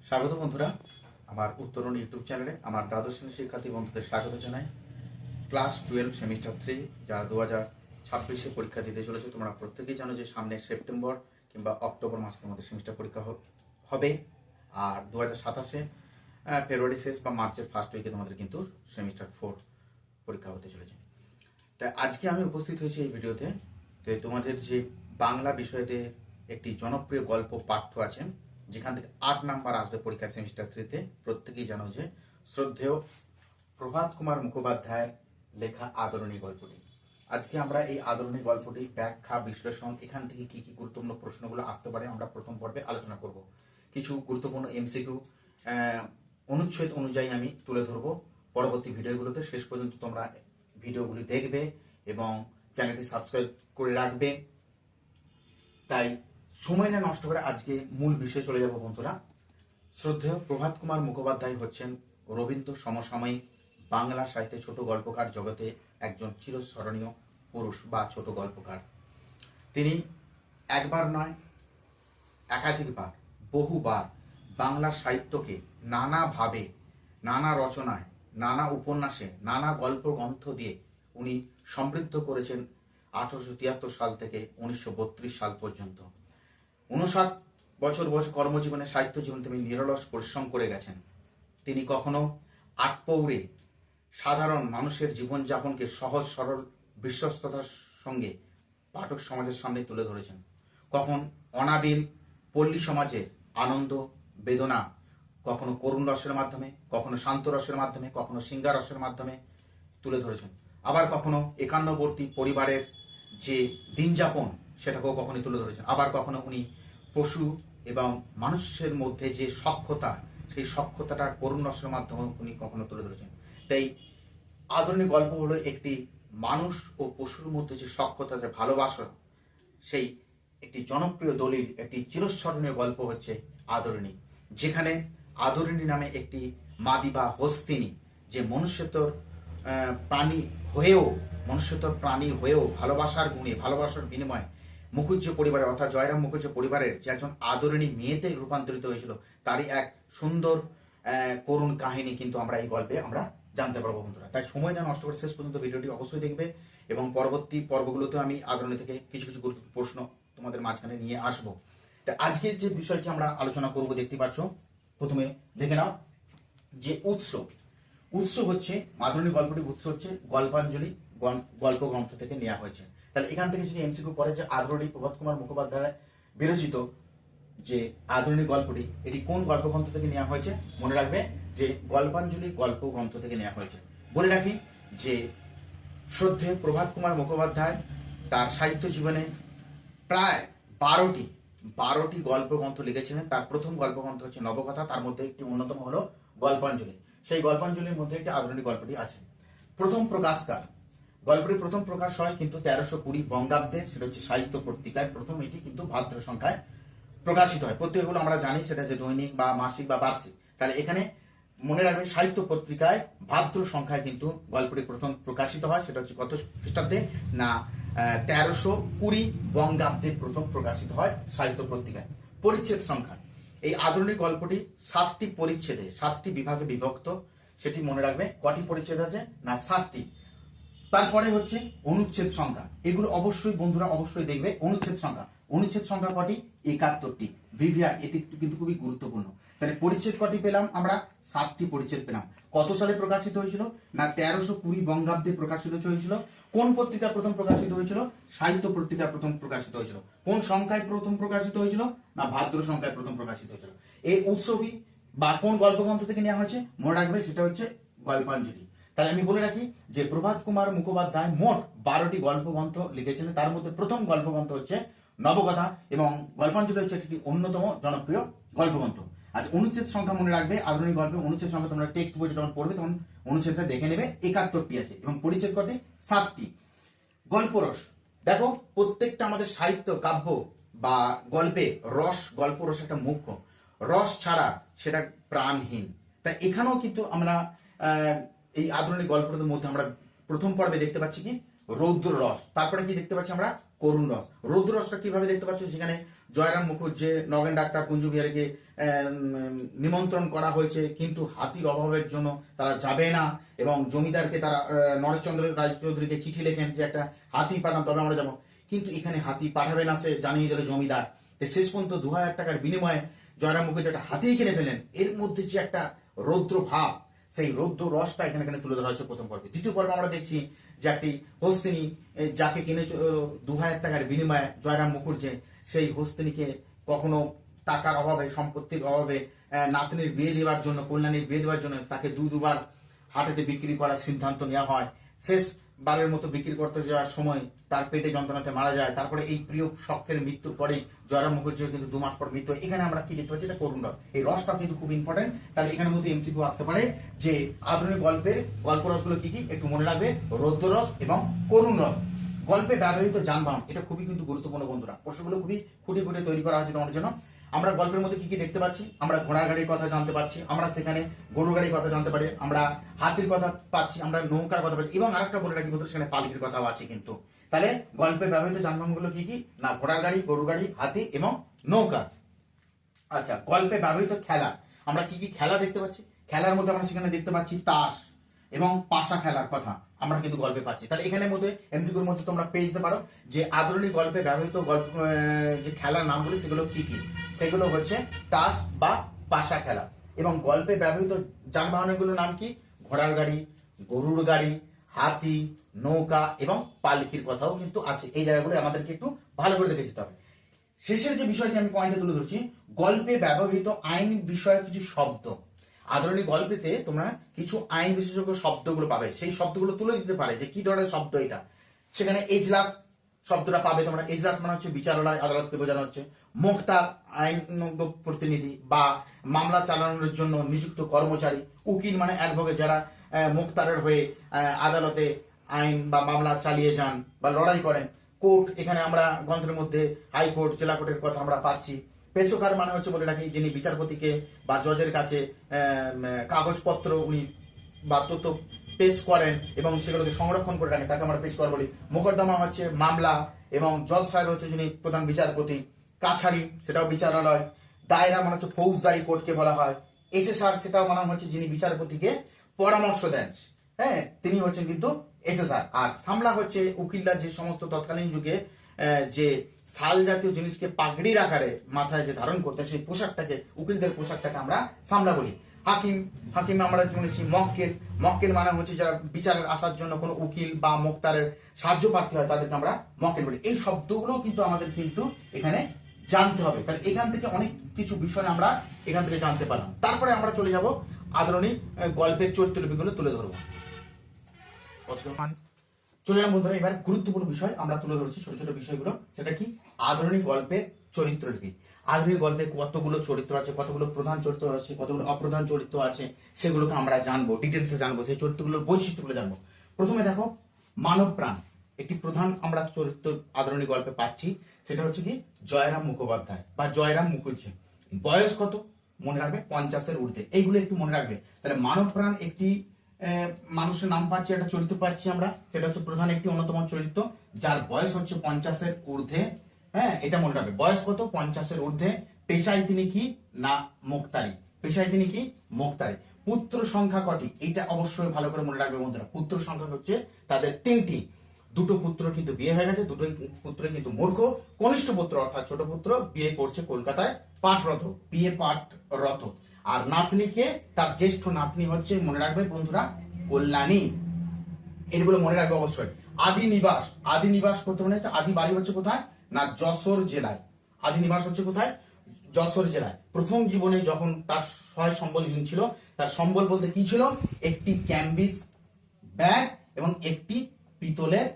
স্বাগত বন্ধুরা, আমার উত্তরণ ইউটিউব চ্যানেলে আমার দ্বাদশ শ্রেণীর শিক্ষার্থী বন্ধুদের স্বাগত জানাই। ক্লাস 12 সেমিস্টার 3 যারা 2026-এ পরীক্ষা দিতে চলেছে, তোমরা প্রত্যেকেই জানো যে সামনে সেপ্টেম্বর কিংবা অক্টোবর মাসের মধ্যে সেমিস্টার পরীক্ষা হবে। আর 2027-এ ফেব্রুয়ারি শেষ বা মার্চের ফার্স্ট উইকে তোমাদের কিন্তু সেমিস্টার 4 পরীক্ষা হতে চলেছে। তাই আজকে আমি উপস্থিত হয়েছি এই ভিডিওতে। তো তোমাদের যে বাংলা বিষয়তে একটি জনপ্রিয় গল্প পাঠ্য আছে, যেখান থেকে 8 নাম্বার আসবে পরীক্ষা সেমিস্টার 3-তে। প্রত্যেকেই জানো যে শ্রদ্ধেয় প্রভাত কুমার মুখোপাধ্যায়ের লেখা আদরণী গল্পটি। আজকে আমরা এই আদরণী গল্পটি ব্যাখ্যা, বিশ্লেষণ, এখান থেকে কি কি গুরুত্বপূর্ণ প্রশ্নগুলো আসতে পারে আমরা প্রথম পর্বে আলোচনা করব। কিছু গুরুত্বপূর্ণ এমসিকিউ অনুচ্ছেদ অনুযায়ী আমি তুলে ধরবো পরবর্তী ভিডিওগুলোতে। শেষ পর্যন্ত তোমরা ভিডিওগুলি দেখবে এবং চ্যানেলটি সাবস্ক্রাইব করে রাখবে। তাই সময় না নষ্ট করে আজকে মূল বিষয়ে চলে যাব বন্ধুরা। শ্রদ্ধেয় প্রভাত কুমার মুখোপাধ্যায় হচ্ছেন রবীন্দ্র সমসাময়িক বাংলা সাহিত্যে ছোট গল্পকার জগতে একজন চিরস্মরণীয় পুরুষ বা ছোট গল্পকার। তিনি একবার নয়, একাধিকবার, বহুবার বাংলা সাহিত্যকে নানাভাবে, নানা রচনায়, নানা উপন্যাসে, নানা গল্প গ্রন্থ দিয়ে উনি সমৃদ্ধ করেছেন 1873 সাল থেকে 1932 সাল পর্যন্ত। 59 বছর বয়স কর্মজীবনে, সাহিত্য জীবনে তিনি নিরলস পরিশ্রম করে গেছেন। তিনি কখনো আটপৌরে সাধারণ মানুষের জীবনযাপনকে সহজ সরল বিশ্বস্ততার সঙ্গে পাঠক সমাজের সামনে তুলে ধরেছেন। কখন অনাবিল পল্লী সমাজের আনন্দ বেদনা, কখনো করুণ রসের মাধ্যমে, কখনো শান্ত রসের মাধ্যমে, কখনো সিঙ্গা রসের মাধ্যমে তুলে ধরেছেন। আবার কখনো একান্নবর্তী পরিবারের যে দিনযাপন সেটাকেও কখনো তুলে ধরেছেন। আবার কখনো উনি পশু এবং মানুষের মধ্যে যে সখ্যতা, সেই সখ্যতাটা করুণ রসের মাধ্যমে উনি কখনো তুলে ধরেছেন। তাই আদরণী গল্প হলো একটি মানুষ ও পশুর মধ্যে যে সখ্যতা, যে ভালোবাসা, সেই একটি জনপ্রিয় দলিল, একটি চিরস্মরণীয় গল্প হচ্ছে আদরণী। যেখানে আদরণী নামে একটি মাদি বা হস্তিনী, যে মনুষ্যত্বর প্রাণী হয়েও ভালোবাসার গুণে, ভালোবাসার বিনিময়ে মুখুজ্জ পরিবারের অর্থাৎ জয়রাম মুখুজ্জ পরিবারের যে একজন আদরণী মেয়েতে রূপান্তরিত হয়েছিল, তারই এক সুন্দর করুণ কাহিনী কিন্তু আমরা এই গল্পে আমরা জানতে পারবো বন্ধুরা। তাই সময় না নষ্ট করে শেষ পর্যন্ত ভিডিওটি অবশ্যই দেখবে এবং পরবর্তী পর্বগুলোতে আমি আদরণী থেকে কিছু কিছু গুরুত্বপূর্ণ প্রশ্ন তোমাদের মাঝখানে নিয়ে আসবো। তাই আজকের যে বিষয়টি আমরা আলোচনা করব, দেখতে পাচ্ছ, প্রথমে দেখে নাও যে উৎস হচ্ছে আদরণী গল্পটির উৎস হচ্ছে গল্পাঞ্জলি গল্প গ্রন্থ থেকে নেওয়া হয়েছে। তাহলে এখান থেকে যদি এমসিকিউ করে যে আদরণী প্রভাত কুমার মুখোপাধ্যায় বিরচিত যে আদরণী গল্পটি, এটি কোন গল্প গ্রন্থ থেকে নেওয়া হয়েছে, মনে রাখবে যে গল্পাঞ্জলি গল্প গ্রন্থ থেকে নেওয়া হয়েছে। বলে রাখি যে শ্রদ্ধেয় প্রভাত কুমার মুখোপাধ্যায় তার সাহিত্য জীবনে প্রায় 12টি গল্প গ্রন্থ লিখেছিলেন। তার প্রথম গল্প গ্রন্থ হচ্ছে নবকথা, তার মধ্যে একটি অন্যতম হলো গল্পাঞ্জলি। সেই গল্পাঞ্জলির মধ্যে একটি আদরণী গল্পটি আছে। প্রথম প্রকাশকাল, গল্পটি প্রথম প্রকাশ হয় কিন্তু 1320 বঙ্গাব্দে, সেটা হচ্ছে সাহিত্য পত্রিকায় প্রথম। এটি কিন্তু ভাদ্র সংখ্যায় প্রকাশিত হয়। পত্রিকাগুলো আমরা জানি সেটা যে দৈনিক বা মাসিক বা বার্ষিক। তাহলে এখানে মনে রাখবে সাহিত্য পত্রিকায় ভাদ্র সংখ্যায় কিন্তু গল্পটি প্রথম প্রকাশিত হয়। সেটা হচ্ছে কত খ্রিস্টাব্দে না 1320 বঙ্গাব্দে প্রথম প্রকাশিত হয় সাহিত্য পত্রিকায়। পরিচ্ছেদ সংখ্যা, এই আদরণী গল্পটি 7টি পরিচ্ছেদে, 7টি বিভাগে বিভক্ত। সেটি মনে রাখবে কটি পরিচ্ছেদ আছে না 7টি। তারপরে হচ্ছে অনুচ্ছেদ সংখ্যা, এগুলো অবশ্যই বন্ধুরা অবশ্যই দেখবে। অনুচ্ছেদ সংখ্যা কটি? 71টি। ভিভিয়া, এটি কিন্তু খুবই গুরুত্বপূর্ণ। তাহলে পরিচ্ছেদ কটি পেলাম আমরা? 7টি পরিচ্ছেদ পেলাম। কত সালে প্রকাশিত হয়েছিল না 1320 বঙ্গাব্দে প্রকাশিত হয়েছিল। কোন পত্রিকা প্রথম প্রকাশিত হয়েছিল? সাহিত্য পত্রিকা প্রথম প্রকাশিত হয়েছিল। কোন সংখ্যায় প্রথম প্রকাশিত হয়েছিল না ভাদ্র সংখ্যায় প্রথম প্রকাশিত হয়েছিল। এই উৎসবই বা কোন গল্পগ্রন্থ থেকে নেওয়া হয়েছে মনে রাখবে, সেটা হচ্ছে গল্পাঞ্জলি। তাহলে আমি বলে রাখি যে প্রভাত কুমার মুখোপাধ্যায় মোট 12টি গল্পগ্রন্থ লিখেছিলেন। তার মধ্যে প্রথম গল্পগ্রন্থ হচ্ছে নবকথা এবং গল্পাঞ্জলি হচ্ছে একটি অন্যতম জনপ্রিয় গল্পগ্রন্থ। আচ্ছা, অনুচ্ছেদ সংখ্যা মনে রাখবে। আধুনিক গল্পে অনুচ্ছেদ সংখ্যা তোমরা টেক্সট বই যখন পড়বে তখন অনুচ্ছেদটা দেখে নেবে। 71টি আছে এবং পরিচ্ছেদ কটি? 7টি। গল্পরস, দেখো প্রত্যেকটা আমাদের সাহিত্য কাব্য বা গল্পে গল্পরস একটা মুখ্য। রস ছাড়া সেটা প্রাণহীন। তাই এখানেও কিন্তু আমরা এই আধুনিক গল্পের মধ্যে আমরা প্রথম পর্বে দেখতে পাচ্ছি কি রৌদ্র রস, তারপরে কি দেখতে পাচ্ছি আমরা করুণ রস। রৌদ্র রসটা কিভাবে দেখতে পাচ্ছ, সেখানে জয়রাম মুখুজ্জে, নগেন ডাক্তার, কুঞ্জু বিহারীকে নিমন্ত্রণ করা হয়েছে, কিন্তু হাতির অভাবের জন্য তারা যাবে না, এবং জমিদারকে তারা নরেশচন্দ্র রায়চৌধুরীকে চিঠি লেখেন যে একটা হাতি পাঠান তবে আমরা যাবো, কিন্তু এখানে হাতি পাঠাবে না সে জানিয়ে দিল জমিদার। তো শেষ পর্যন্ত 2000 টাকার বিনিময়ে জয়রাম মুখুজ্জে একটা হাতি কিনে ফেলেন। এর মধ্যে যে একটা রৌদ্র ভাব, সেই রৌদ্র রসটা এখানে তুলে ধরা হয়েছে প্রথম পর্বে। দ্বিতীয় পর্বে আমরা দেখছি যে একটি হস্তিনী যাকে কিনেছিল 2000 টাকার বিনিময়ে জয়রাম মুখুজ্জে, সেই হস্তিনীকে কখনো টাকার অভাবে, সম্পত্তির অভাবে নাতনির বিয়ে দেওয়ার জন্য, কল্যাণীর বিয়ে দেওয়ার জন্য তাকে দুবার হাটেতে বিক্রি করার সিদ্ধান্ত নেওয়া হয়। শেষ বারের মতো বিক্রি করতে যাওয়ার সময় তার পেটে যন্ত্রণাতে মারা যায়। তারপরে এই প্রিয় শখের মৃত্যুর পরেই জয়রাম মুখুজ্জের কিন্তু 2 মাস পর মৃত্যু। এখানে আমরা কি দেখতে পাচ্ছি, এটা করুণ রস। এই রসটা কিন্তু খুব ইম্পর্টেন্ট। তাহলে এখানের মধ্যে এমসিকিউ আসতে পারে যে আধুনিক গল্পের গল্প রসগুলো কি কি, একটু মনে রাখবে, রৌদ্র রস এবং করুণ রস। গল্পে ব্যবহৃত যানবাহন, এটা খুবই কিন্তু গুরুত্বপূর্ণ বন্ধুরা। প্রশ্নগুলো খুবই খুঁটে খুঁটে তৈরি করা হয়েছে তোমার জন্য। আমরা গল্পের মধ্যে কি কি দেখতে পাচ্ছি, আমরা ঘোড়ার গাড়ির কথা জানতে পারছি, আমরা সেখানে গরুর গাড়ির কথা জানতে পারি, আমরা হাতির কথা পাচ্ছি, আমরা নৌকার কথা পাচ্ছি, এবং আরেকটা বলে রাখি বন্ধুরা, সেখানে পালকির কথাও আছে কিন্তু। তাহলে গল্পে ব্যবহৃত যানবাহনগুলো কি কি, না ঘোড়ার গাড়ি, গরুর গাড়ি, হাতি এবং নৌকা। আচ্ছা, গল্পে ব্যবহৃত খেলা, আমরা কি কি খেলা দেখতে পাচ্ছি। খেলার মধ্যে আমরা সেখানে দেখতে পাচ্ছি তাস এবং পাশা খেলার কথা আমরা কিন্তু গল্পে পাচ্ছি। তাহলে এখানের মধ্যে এমসিকিউর মধ্যে তোমরা পেয়ে যেতে পারো যে আধুনিক গল্পে ব্যবহৃত গল্প যে খেলার নামগুলি সেগুলো কি কি, সেগুলো হচ্ছে তাস বা পাশা খেলা। এবং গল্পে ব্যবহৃত যানবাহনগুলোর নাম কি, ঘোড়ার গাড়ি, গরুর গাড়ি, হাতি, নৌকা এবং পালকির কথাও কিন্তু আছে। এই জায়গাগুলো আমাদেরকে একটু ভালো করে দেখে যেতে হবে। শেষের যে বিষয়টি আমি পয়েন্টে তুলে ধরছি, গল্পে ব্যবহৃত আইন বিষয়ক কিছু শব্দ। আধুনিক গল্পেতে তোমরা কিছু আইন বিশেষজ্ঞ শব্দগুলো পাবে, সেই শব্দগুলো তুলে দিতে পারে যে কি ধরনের শব্দ এটা। সেখানে এজলাস শব্দটা পাবে তোমরা। এজলাস মানে হচ্ছে বিচারালয়, আদালতকে বোঝানো হচ্ছে। মোক্তার আইনজ্ঞ প্রতিনিধি বা মামলা চালানোর জন্য নিযুক্ত কর্মচারী। উকিল মানে অ্যাডভোকেট, যারা মোক্তারের হয়ে আদালতে আইন বা মামলা চালিয়ে যান বা লড়াই করেন। কোর্ট, এখানে আমরা গ্রন্থের মধ্যে হাইকোর্ট, জেলা কোর্টের কথা আমরা পাচ্ছি। পেশকার মানে হচ্ছে বলে রাখি যিনি বিচারপতিকে বা জজের কাছে কাগজপত্র উনি বা তথ্য পেশ করেন এবং সেগুলোকে সংরক্ষণ করে রাখেন, তাকে আমরা পেশকার বলি। মোকদ্দমা হচ্ছে মামলা, এবং জজ সাহেব হচ্ছে যিনি প্রধান বিচারপতি। কাছারি, সেটাও বিচারালয়। দায়রা মানে হচ্ছে ফৌজদারি কোর্টকে বলা হয়। এসএসআর, সেটাও মানে হচ্ছে যিনি বিচারপতিকে পরামর্শ দেন, হ্যাঁ, তিনি হচ্ছেন কিন্তু এসএসআর। আর সামলা হচ্ছে উকিলরা যে সমস্ত তৎকালীন যুগে যে শাল জাতীয় জিনিসকে পাগড়ির আকারে মাথায় যে ধারণ করতেন, সেই পোশাকটাকে, উকিলদের পোশাকটাকে আমরা সামলা বলি। হাকিম, হাকিম আমরা শুনেছি। মক্কেল, মক্কেল মানে হচ্ছে যারা বিচারের আসার জন্য কোনো উকিল বা মোক্তারের সাহায্য প্রার্থী হয় তাদেরকে আমরা মক্কেল বলি। এই শব্দগুলো কিন্তু আমাদের কিন্তু এখানে জানতে হবে। তাহলে এখান থেকে অনেক কিছু বিষয় আমরা এখান থেকে জানতে পারলাম। তারপরে আমরা চলে যাব আধুনিক গল্পের চরিত্রলিপিগুলো তুলে ধরবো। চলে এলাম বন্ধুরা, এবার গুরুত্বপূর্ণ বিষয় আমরা তুলে ধরছি, ছোট ছোট বিষয়গুলো। সেটা কি, আধুনিক গল্পের চরিত্রলিপি। আধুনিক গল্পে কতগুলো চরিত্র আছে, কতগুলো প্রধান চরিত্র আছে, কতগুলো অপ্রধান চরিত্র আছে, সেগুলোকে আমরা জানবো, ডিটেলসে জানবো, সেই চরিত্রগুলোর বৈশিষ্ট্যগুলো জানবো। প্রথমে দেখো, মানব প্রাণ একটি প্রধান আমরা চরিত্র আধুনিক গল্পে পাচ্ছি। সেটা হচ্ছে কি, জয়রাম মুখোপাধ্যায় বা জয়রাম মুখুজ্জে। বয়স কত, মনে রাখবে 50-এর ঊর্ধ্বে। এইগুলো একটু মনে রাখবে। তাহলে মানব প্রাণ একটি মানুষের নাম পাচ্ছি, একটা চরিত্র পাচ্ছি আমরা, সেটা হচ্ছে প্রধান একটি অন্যতম চরিত্র, যার বয়স হচ্ছে 50-এর ঊর্ধ্বে। হ্যাঁ, এটা মনে রাখবে। বয়স কত, 50-এর ঊর্ধ্বে। পেশায় তিনি কি, না মোক্তারি। পেশায় তিনি কি, মোক্তারি। পুত্র সংখ্যা কটি, এইটা অবশ্যই ভালো করে মনে রাখবে বন্ধুরা। পুত্র সংখ্যা হচ্ছে তাদের 3টি। দুটো পুত্র কিন্তু বিয়ে হয়ে গেছে, দুটো পুত্র কিন্তু মূর্খ। কনিষ্ঠ পুত্র অর্থাৎ ছোট পুত্র বিয়ে করছে কলকাতায়, পাঠরত, বিয়ে পাঠরত। আর নাতনিকে, তার জ্যেষ্ঠ নাতনি হচ্ছে, মনে রাখবে বন্ধুরা, কল্যাণী। এগুলো মনে রাখবে অবশ্যই। আদি নিবাস, আদি নিবাস করতে মনে হচ্ছে, আদি বাড়ি হচ্ছে কোথায়, না যশোর জেলায়। আদি নিবাস হচ্ছে কোথায়, যশোর জেলায়। প্রথম জীবনে যখন তার সয় সম্বলহীন ছিল, তার সম্বল বলতে কি ছিল, একটি ক্যাম্বিস ব্যাগ এবং একটি পিতলের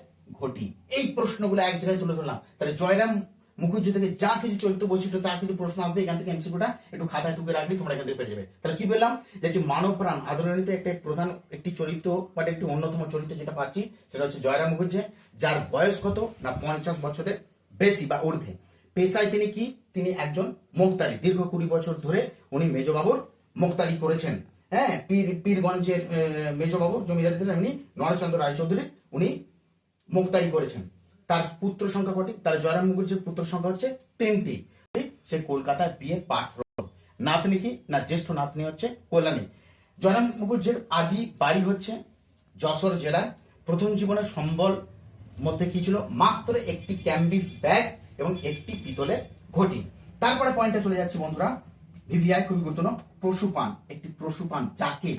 ঘটি। এই প্রশ্নগুলো এক জায়গায় তুলে ধরলাম। তাহলে জয়রাম মুখুজ্জে থেকে যা কিছু চরিত্র বৈশিষ্ট্য, তার কিছু প্রশ্ন আসবে, এখান থেকে এমসিকিউটা একটু খাতায় টুকে রাখলে তোমরা এখান থেকে পেয়ে যাবে। তাহলে কি বললাম, যে একটি মানব প্রাণ আদরণীতে একটা প্রধান একটি চরিত্র বা একটি অন্যতম চরিত্র যেটা পাচ্ছি, সেটা হচ্ছে জয়রাম মুখুজ্জে, যার বয়স কত, না 50 বছরের বেশি বা ঊর্ধ্বে। পেশায় তিনি কি, তিনি একজন মোক্তারি। দীর্ঘ 20 বছর ধরে উনি মেজবাবুর মোক্তারি করেছেন। হ্যাঁ, পীরগঞ্জের মেজবাবুর জমিদার ছিলেন উনি, নরেশচন্দ্র রায়চৌধুরী, উনি মোক্তারি করেছেন। তার পুত্র সংখ্যা কটি? তাহলে জয়রাম মুখার্জির পুত্র সংখ্যা হচ্ছে 3টি। সে কলকাতায় বিয়ে পাঠ হলো। নাতনি কি? না, জ্যেষ্ঠ নাতনি হচ্ছে কল্যাণী। জয়রাম মুখার্জির আদি বাড়ি হচ্ছে যশোর জেলায়। প্রথম জীবনের সম্বল মধ্যে কি ছিল? মাত্র একটি ক্যাম্বিস ব্যাগ এবং একটি পিতলের ঘটি। তারপরে পয়েন্টে চলে যাচ্ছি বন্ধুরা, ভিভিআই খুবই গুরুত্বপূর্ণ। পশুপান, একটি পশুপান যাকে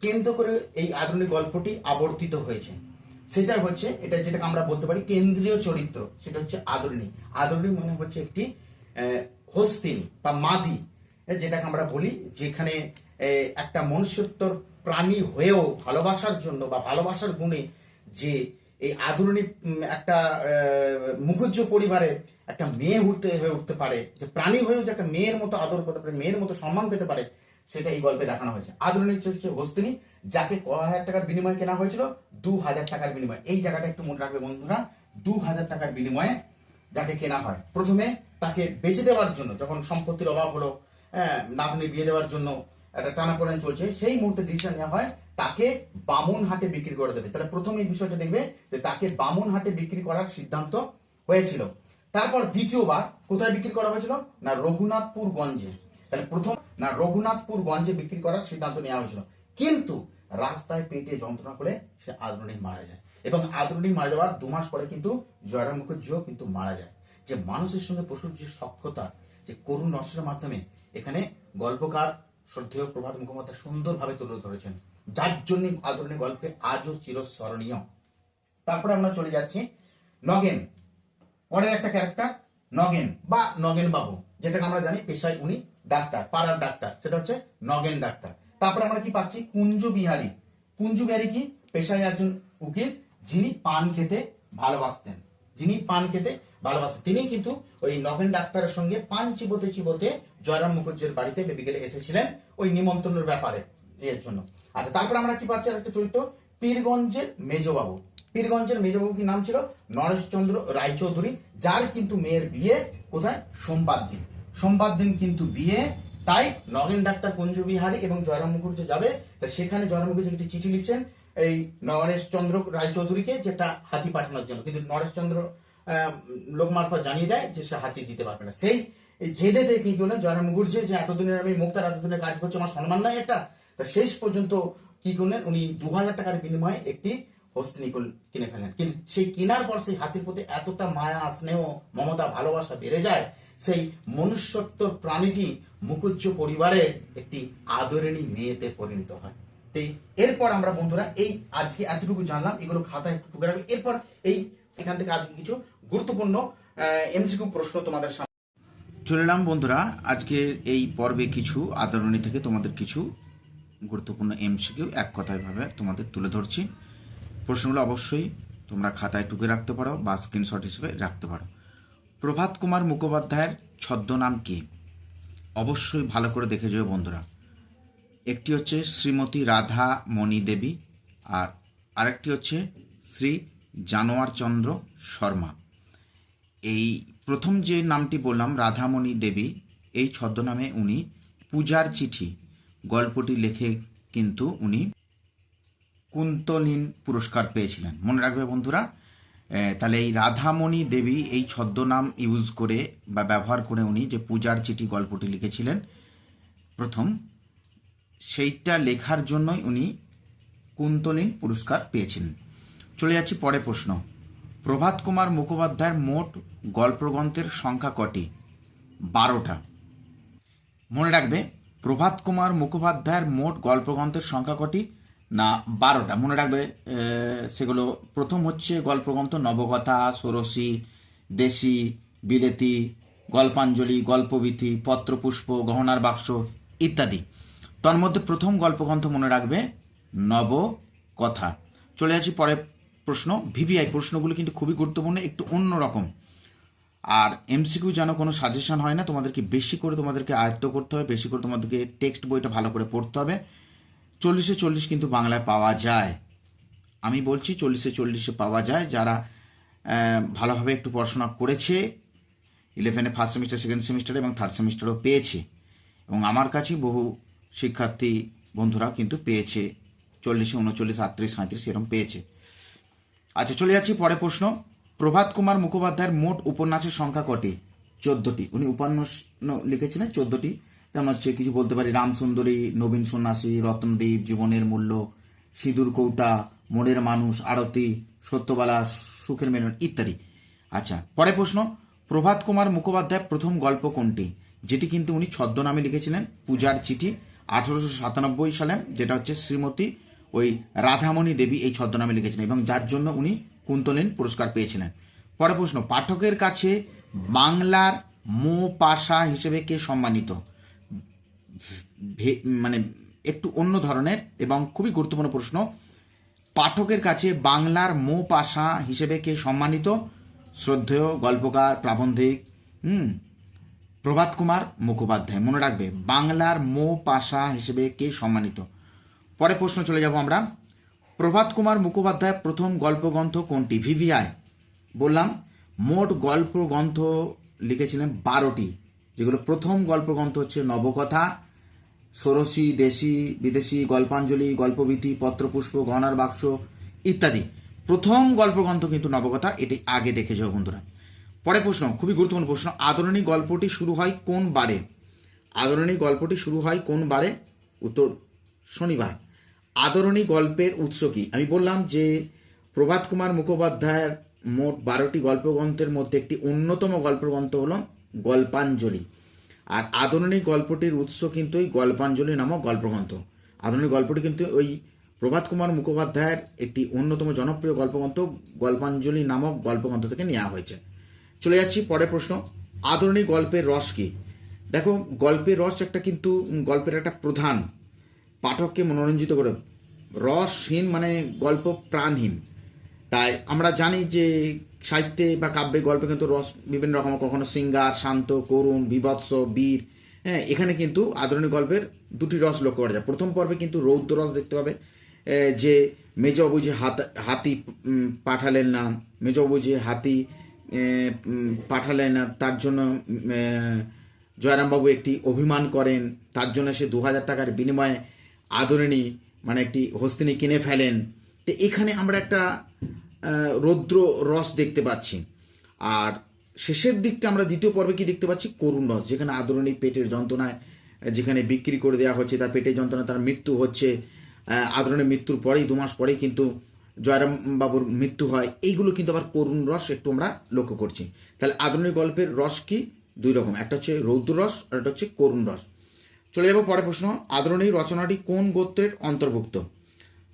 কেন্দ্র করে এই আধুনিক গল্পটি আবর্তিত হয়েছে, সেটাই হচ্ছে এটা যেটাকে আমরা বলতে পারি কেন্দ্রীয় চরিত্র, সেটা হচ্ছে আদরিণী। আদরিণী মনে হচ্ছে একটি হস্তিনী বা মাদি, যেটাকে আমরা বলি, যেখানে একটা মনুষ্যত্বর প্রাণী হয়েও ভালোবাসার জন্য বা ভালোবাসার গুণে যে এই আদরিণী একটা মুখুজ্জ পরিবারের একটা মেয়ে হয়ে উঠতে পারে, যে প্রাণী হয়েও যে একটা মেয়ের মতো আদর পেতে পারে, মেয়ের মতো সম্মান পেতে পারে, সেটা এই গল্পে দেখানো হয়েছে। আদরিণী হচ্ছে হস্তিনী, যাকে কয় হাজার টাকার বিনিময়ে কেনা হয়েছিল? 2000 টাকার বিনিময়ে। এই জায়গাটা একটু মনে রাখবে বন্ধুরা, 2000 টাকার বিনিময়ে যাকে কেনা হয়। প্রথমে তাকে বেঁচে দেওয়ার জন্য, যখন সম্পত্তির অভাব হলো, নাতনি বিয়ে দেওয়ার জন্য একটা টানাপোড়েন চলছে, সেই মুহূর্তে ডিসিশন নেওয়া হয় তাকে বামুনহাটে বিক্রি করে দেবে। তাহলে প্রথম এই বিষয়টা দেখবে যে তাকে বামুনহাটে বিক্রি করার সিদ্ধান্ত হয়েছিল। তারপর দ্বিতীয়বার কোথায় বিক্রি করা হয়েছিল? না, রঘুনাথপুর গঞ্জে। তাহলে প্রথম না রঘুনাথপুর গঞ্জে বিক্রি করার সিদ্ধান্ত নেওয়া হয়েছিল, কিন্তু রাস্তায় পেটে যন্ত্রণা করে সে আদরিণী মারা যায়। এবং আদরিণী মারা যাওয়ার 2 মাস পরে কিন্তু জয়রাম মুখার্জিও কিন্তু মারা যায়। যে মানুষের সঙ্গে পশুর যে সখ্যতা, যে করুণ রসের মাধ্যমে এখানে গল্পকার শ্রদ্ধেয় প্রভাত মুখোপাধ্যায় সুন্দরভাবে তুলে ধরেছেন, যার জন্য আদরিণী গল্পে আজও চিরস্মরণীয়। তারপরে আমরা চলে যাচ্ছি নগেন, পরের একটা ক্যারেক্টার নগেন বা নগেন বাবু, যেটাকে আমরা জানি পেশায় উনি ডাক্তার, পাড়ার ডাক্তার, সেটা হচ্ছে নগেন ডাক্তার। তারপরে আমরা কি পাচ্ছি? কুঞ্জ বিহারী। কুঞ্জ বিহারী কি? পেশায় একজন উকিল, যিনি পান খেতে ভালোবাসতেন, তিনি কিন্তু ওই নগেন ডাক্তারের সঙ্গে পান চিবোতে চিবোতে জয়রাম মুখার্জির বাড়িতে বিকেলে এসেছিলেন ওই নিমন্ত্রণের ব্যাপারে, এর জন্য। আচ্ছা, তারপর আমরা কি পাচ্ছি? একটা চরিত্র পীরগঞ্জের মেজবাবু। পীরগঞ্জের মেজবাবু কি নাম ছিল? নরেশচন্দ্র রায়চৌধুরী, যার কিন্তু মেয়ের বিয়ে কোথায়? সোমবার দিন কিন্তু বিয়ে। তাই নগেন ডাক্তার, কুঞ্জ বিহারী এবং জয়রাম মুখার্জি যাবে। তা সেখানে জয়রাম মুখার্জি একটি চিঠি লিখছেন এই নরেশচন্দ্র রায়চৌধুরীকে, যেটা হাতি পাঠানোর জন্য, কিন্তু নরেশচন্দ্র লোক মারফত জানিয়ে দেয় যে সে হাতি দিতে পারবে না। সেই জেদেতে কি করলেন জয়রাম মুখার্জি, যে এতদিনের আমি মুক্তার এতদিনের কাজ করছি, আমার সম্মান নাই একটা। তা শেষ পর্যন্ত কি করলেন উনি? 2000 টাকার বিনিময়ে একটি হস্তিনী কিনে ফেলেন। কিন্তু সেই কেনার পর সেই হাতির প্রতি এতটা মায়া, স্নেহ, মমতা, ভালোবাসা বেড়ে যায়, সেই মনুষ্যত্ব প্রাণীটি মুখুজ্জ পরিবারের একটি আদরিণী মেয়েতে পরিণত হয়। এরপর আমরা বন্ধুরা এই আজকে এতটুকু জানলাম, এগুলো খাতায় একটু টুকে রাখবে। এরপর এখান থেকে আজকে কিছু গুরুত্বপূর্ণ এমসিকিউ প্রশ্ন তোমাদের সামনে চলে এলাম বন্ধুরা। আজকে এই পর্বে কিছু আদরিণী থেকে তোমাদের কিছু গুরুত্বপূর্ণ এমসিকিউ এক কথায় ভাবে তোমাদের তুলে ধরছি। প্রশ্নগুলো অবশ্যই তোমরা খাতায় টুকে রাখতে পারো বা স্ক্রিনশট হিসেবে রাখতে পারো। প্রভাত কুমার মুখোপাধ্যায়ের ছদ্মনাম কি? অবশ্যই ভালো করে দেখে যাও বন্ধুরা। একটি হচ্ছে শ্রীমতী রাধা মণি দেবী, আর আরেকটি হচ্ছে শ্রী জানোয়ার চন্দ্র শর্মা। এই প্রথম যে নামটি বললাম রাধামণি দেবী, এই ছদ্মনামে উনি পূজার চিঠি গল্পটি লেখে কিন্তু উনি কুন্তলিন পুরস্কার পেয়েছিলেন, মনে রাখবে বন্ধুরা। তাহলে এই রাধামণি দেবী এই ছদ্মনাম ইউজ করে বা ব্যবহার করে উনি যে পূজার চিঠি গল্পটি লিখেছিলেন প্রথম, সেইটা লেখার জন্যই উনি কুন্তলিন পুরস্কার পেয়েছিলেন। চলে যাচ্ছি পরের প্রশ্ন। প্রভাত কুমার মুখোপাধ্যায়ের মোট গল্পগ্রন্থের সংখ্যা কটি? 12টা। মনে রাখবে প্রভাত কুমার মুখোপাধ্যায়ের মোট গল্পগ্রন্থের সংখ্যা কটি? না 12টা। মনে রাখবে সেগুলো প্রথম হচ্ছে গল্পগ্রন্থ নবকথা, ষোড়শী, দেশী, বিলেতি, গল্পাঞ্জলি, গল্পবীথি, পত্রপুষ্প, গহনার বাক্স ইত্যাদি। তার মধ্যে প্রথম গল্পগ্রন্থ মনে রাখবে নবকথা। চলে যাচ্ছি পরের প্রশ্ন। ভিভিআই প্রশ্নগুলো কিন্তু খুবই গুরুত্বপূর্ণ, একটু অন্যরকম। আর এমসিকিউ যেন কোনো সাজেশন হয় না, তোমাদেরকে বেশি করে তোমাদেরকে আয়ত্ত করতে হবে, বেশি করে তোমাদেরকে টেক্সট বইটা ভালো করে পড়তে হবে। 40-এ 40 কিন্তু বাংলায় পাওয়া যায়, আমি বলছি 40-এ 40 পাওয়া যায়। যারা ভালোভাবে একটু পড়াশোনা করেছে, 11-এ ফার্স্ট সেমিস্টার, সেকেন্ড সেমিস্টারে এবং থার্ড সেমিস্টারও পেয়েছে, এবং আমার কাছে বহু শিক্ষার্থী বন্ধুরা কিন্তু পেয়েছে 40-এ 39, 38, 37 এরকম পেয়েছে। আচ্ছা, চলে যাচ্ছি পরের প্রশ্ন। প্রভাত কুমার মুখোপাধ্যায়ের মোট উপন্যাসের সংখ্যা কটি? 14টি। উনি উপন্যাস লিখেছিলেন 14টি, যেমন হচ্ছে কিছু বলতে পারি রামসুন্দরী, নবীন সন্ন্যাসী, রত্নদ্বীপ, জীবনের মূল্য, সিঁদুর কৌটা, মনের মানুষ, আরতি, সত্যবালা, সুখের মেলন ইত্যাদি। আচ্ছা, পরে প্রশ্ন, প্রভাত কুমার মুখোপাধ্যায়ের প্রথম গল্প কোনটি? যেটি কিন্তু উনি ছদ্মনামে লিখেছিলেন, পূজার চিঠি, 1897 সালে, যেটা হচ্ছে শ্রীমতী ওই রাধামণি দেবী এই ছদ্মনামে লিখেছিলেন এবং যার জন্য উনি কুন্তলীন পুরস্কার পেয়েছিলেন। পরে প্রশ্ন, পাঠকের কাছে বাংলার মোপাশা হিসেবে কে সম্মানিত? মানে একটু অন্য ধরনের এবং খুবই গুরুত্বপূর্ণ প্রশ্ন, পাঠকের কাছে বাংলার মোপাশা হিসেবে কে সম্মানিত? শ্রদ্ধেয় গল্পকার, প্রাবন্ধিক প্রভাত কুমার মুখোপাধ্যায়। মনে রাখবে, বাংলার মোপাশা হিসেবে কে সম্মানিত। পরে প্রশ্ন চলে যাব আমরা, প্রভাত কুমার মুখোপাধ্যায় প্রথম গল্পগ্রন্থ কোনটি? ভিভিআই বললাম। মোট গল্পগ্রন্থ লিখেছিলেন 12টি, যেগুলো প্রথম গল্পগ্রন্থ হচ্ছে নবকথা, ষোড়শী, দেশি বিদেশি, গল্পাঞ্জলি, গল্পভীতি, পত্রপুষ্প, গহনার বাক্স ইত্যাদি। প্রথম গল্পগ্রন্থ কিন্তু নবকথা, এটি আগে দেখে যাও বন্ধুরা। পরে প্রশ্ন, খুবই গুরুত্বপূর্ণ প্রশ্ন, আদরণী গল্পটি শুরু হয় কোন বারে? আদরণী গল্পটি শুরু হয় কোন বারে? উত্তর শনিবার। আদরণী গল্পের উৎস কি? আমি বললাম যে প্রভাত কুমার মুখোপাধ্যায়ের মোট 12টি গল্পগ্রন্থের মধ্যে একটি অন্যতম গল্পগ্রন্থ হল গল্পাঞ্জলি, আর আদরণী গল্পটির উৎস কিন্তু ওই গল্পাঞ্জলি নামক গল্পগ্রন্থ। আদরণী গল্পটি কিন্তু ওই প্রভাত কুমার মুখোপাধ্যায়ের একটি অন্যতম জনপ্রিয় গল্পগ্রন্থ গল্পাঞ্জলি নামক গল্পগ্রন্থ থেকে নেওয়া হয়েছে। চলে যাচ্ছি পরের প্রশ্ন, আদরণী গল্পের রস কি? দেখো, গল্পের রস একটা কিন্তু গল্পের একটা প্রধান, পাঠককে মনোরঞ্জিত করে। রসহীন মানে গল্প প্রাণহীন। তাই আমরা জানি যে সাহিত্যে বা কাব্যে গল্পে কিন্তু রস বিভিন্ন রকম, কখনো সিঙ্গার, শান্ত, করুণ, বিভৎস, বীর। হ্যাঁ, এখানে কিন্তু আদরণী গল্পের দুটি রস লক্ষ্য করা যায়। প্রথম পর্বে কিন্তু রৌদ্র রস দেখতে পাবে, যে মেজবাবু যে হাতি পাঠালেন না, মেজবাবু যে হাতি পাঠালেন না, তার জন্য জয়রামবাবু একটি অভিমান করেন, তার জন্য সে 2000 টাকার বিনিময়ে আদরণী মানে একটি হস্তিনী কিনে ফেলেন। তো এখানে আমরা একটা রৌদ্র রস দেখতে পাচ্ছি। আর শেষের দিকটা আমরা দ্বিতীয় পর্বে কি দেখতে পাচ্ছি? করুণ রস, যেখানে আদরণী পেটের যন্ত্রণায়, যেখানে বিক্রি করে দেওয়া হচ্ছে, তার পেটের যন্ত্রণায় তার মৃত্যু হচ্ছে, আদরণীর মৃত্যুর পরেই 2 মাস পরেই কিন্তু জয়রাম বাবুর মৃত্যু হয়। এইগুলো কিন্তু আবার করুণ রস একটু আমরা লক্ষ্য করছি। তাহলে আদরণী গল্পের রস কি? 2 রকম, একটা হচ্ছে রৌদ্র রস আর একটা হচ্ছে করুণ রস। চলে যাবো পরের প্রশ্ন, আদরণী রচনাটি কোন গোত্রের অন্তর্ভুক্ত?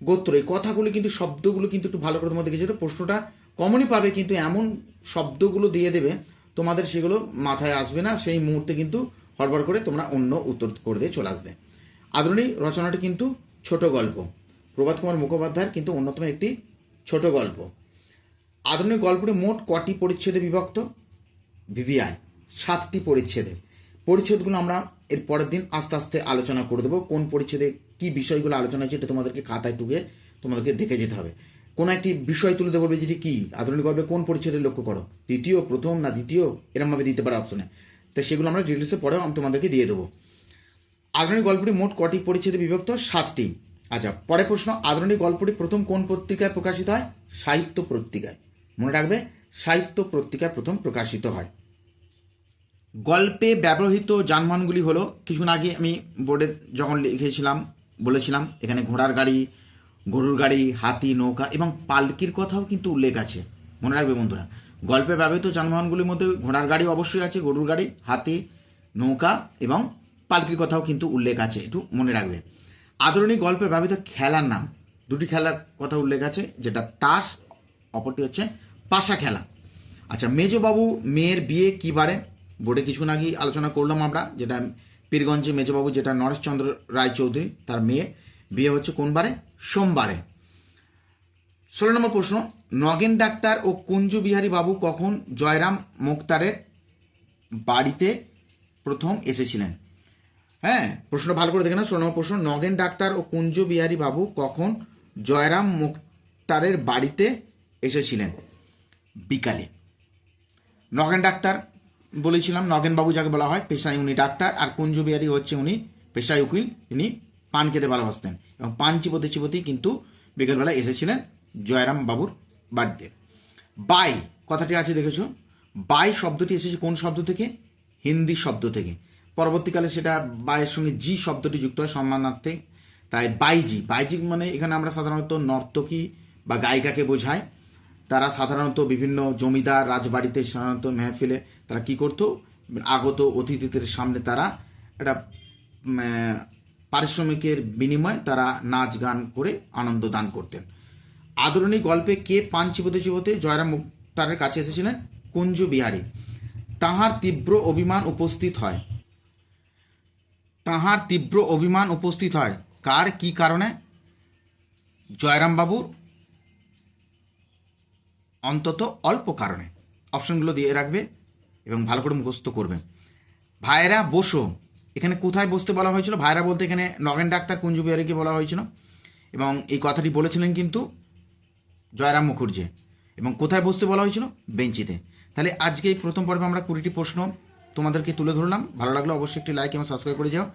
গোত্র, এই কথাগুলো কিন্তু শব্দগুলো কিন্তু একটু ভালো করে তোমাদের দেখেছো, প্রশ্নটা কমনই পাবে কিন্তু এমন শব্দগুলো দিয়ে দেবে তোমাদের সেগুলো মাথায় আসবে না, সেই মুহূর্তে কিন্তু হড়বড় করে তোমরা অন্য উত্তর করে দিয়ে চলে আসবে। আদরণী রচনাটি কিন্তু ছোট গল্প, প্রভাত কুমার মুখোপাধ্যায়ের কিন্তু অন্যতম একটি ছোট গল্প। আদরণী গল্পটি মোট কটি পরিচ্ছেদে বিভক্ত? ভিভিআই 7টি পরিচ্ছেদে। পরিচ্ছেদগুলো আমরা এর পরের দিন আস্তে আস্তে আলোচনা করে দেবো, কোন পরিচ্ছেদে কি বিষয়গুলো আলোচনা হচ্ছে এটা তোমাদেরকে খাতায় টুকে তোমাদেরকে দেখে যেতে হবে। কোনো একটি বিষয় তুলে দেবো, যেটি কি আধুনিক গল্পে কোন পরিচ্ছেদে লক্ষ্য করো, দ্বিতীয়, প্রথম না দ্বিতীয়, এরমভাবে দিতে পারে অপশনে। তো সেগুলো আমরা ডিটেলসে পরেও আমি তোমাদেরকে দিয়ে দেবো। আধুনিক গল্পটি মোট কটি পরিচ্ছেদে বিভক্ত? 7টি। আচ্ছা, পরে প্রশ্ন, আধুনিক গল্পটি প্রথম কোন পত্রিকায় প্রকাশিত হয়? সাহিত্য পত্রিকায়। মনে রাখবে, সাহিত্য পত্রিকায় প্রথম প্রকাশিত হয়। গল্পে ব্যবহৃত যানবাহনগুলি হলো, কিছুক্ষণ আগে আমি বোর্ডে যখন লিখেছিলাম বলেছিলাম, এখানে ঘোড়ার গাড়ি, গরুর গাড়ি, হাতি, নৌকা এবং পালকির কথাও কিন্তু উল্লেখ আছে। মনে রাখবে বন্ধুরা, গল্পে ব্যবহৃত যানবাহনগুলির মধ্যে ঘোড়ার গাড়ি অবশ্যই আছে, গরুর গাড়ি, হাতি, নৌকা এবং পালকির কথাও কিন্তু উল্লেখ আছে, একটু মনে রাখবে। আদরণী গল্পে ব্যবহৃত খেলার নাম, 2টি খেলার কথা উল্লেখ আছে, যেটা তাস, অপরটি হচ্ছে পাশা খেলা। আচ্ছা, মেজবাবু মেয়ের বিয়ে কী বারে? বোর্ডে কিছুক্ষণ আগেই আলোচনা করলাম আমরা, যেটা পীরগঞ্জে মেজবাবু, যেটা নরেশচন্দ্র রায়চৌধুরী, তার মেয়ে বিয়ে হচ্ছে কোন বারে? সোমবারে। 16 নম্বর প্রশ্ন, নগেন ডাক্তার ও কুঞ্জু বিহারী বাবু কখন জয়রাম মুক্তারের বাড়িতে প্রথম এসেছিলেন? হ্যাঁ, প্রশ্ন ভালো করে দেখে না। 16 নম্বর প্রশ্ন, নগেন ডাক্তার ও কুঞ্জু বিহারী বাবু কখন জয়রাম মুক্তারের বাড়িতে এসেছিলেন? বিকালে। নগেন ডাক্তার বলেছিলাম, নগেন বাবু যাকে বলা হয় পেশায় উনি ডাক্তার, আর কুঞ্জু বিহারী হচ্ছে উনি পেশায় উকিল, তিনি পান খেতে ভালোবাসতেন এবং পান চিপোতে চিপোতেই কিন্তু বিকেলবেলা এসেছিলেন জয়রাম বাবুর বাড়িতে। বাই কথাটি আছে দেখেছো, বাই শব্দটি এসেছে কোন শব্দ থেকে? হিন্দি শব্দ থেকে। পরবর্তীকালে সেটা বাইয়ের সঙ্গে জি শব্দটি যুক্ত হয় সম্মানার্থে, তাই বাইজি। বাইজি মানে এখানে আমরা সাধারণত নর্তকী বা গায়িকাকে বোঝায়। তারা সাধারণত বিভিন্ন জমিদার রাজবাড়িতে সাধারণত মেহফিলে তারা কি করতো, আগত অতিথিদের সামনে তারা একটা পারিশ্রমিকের বিনিময়ে তারা নাচ গান করে আনন্দ দান করতেন। আদরণী গল্পে কে পান চিবোতে চিবোতে জয়রাম মুক্তারের কাছে এসেছিলেন? কুঞ্জ বিহারী। তাহার তীব্র অভিমান উপস্থিত হয়। তাহার তীব্র অভিমান উপস্থিত হয় কার কি কারণে? জয়রাম বাবুর অন্তত অল্প কারণে। অপশনগুলো দিয়ে রাখবে এবং ভালো করে মুখস্থ করবে। ভাইরা বসো, এখানে কোথায় বসতে বলা হয়েছিল? ভাইরা বলতে এখানে নগেন ডাক্তার কুঞ্জ বিহারীকে বলা হয়েছিল এবং এই কথাটি বলেছিলেন কিন্তু জয়রাম মুখার্জি। এবং কোথায় বসতে বলা হয়েছিল? বেঞ্চিতে। তাহলে আজকে এই প্রথম পর্বে আমরা 20টি প্রশ্ন তোমাদেরকে তুলে ধরলাম। ভালো লাগলে অবশ্যই একটি লাইক এবং সাবস্ক্রাইব করে যাও।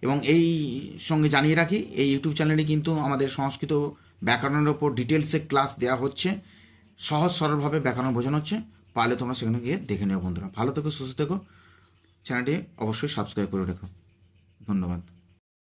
এবং এই সঙ্গে জানিয়ে রাখি, এই ইউটিউব চ্যানেলে কিন্তু আমাদের সংস্কৃত ব্যাকরণের ওপর ডিটেলসে ক্লাস দেওয়া হচ্ছে, সহজ সরলভাবে ব্যাকরণ বোঝানো হচ্ছে। পারলে তোমরা সেখানে গিয়ে দেখে নিও বন্ধুরা। ভালো থেকো, সুস্থ থেকো, চ্যানেলটি অবশ্যই সাবস্ক্রাইব করে রেখো। ধন্যবাদ।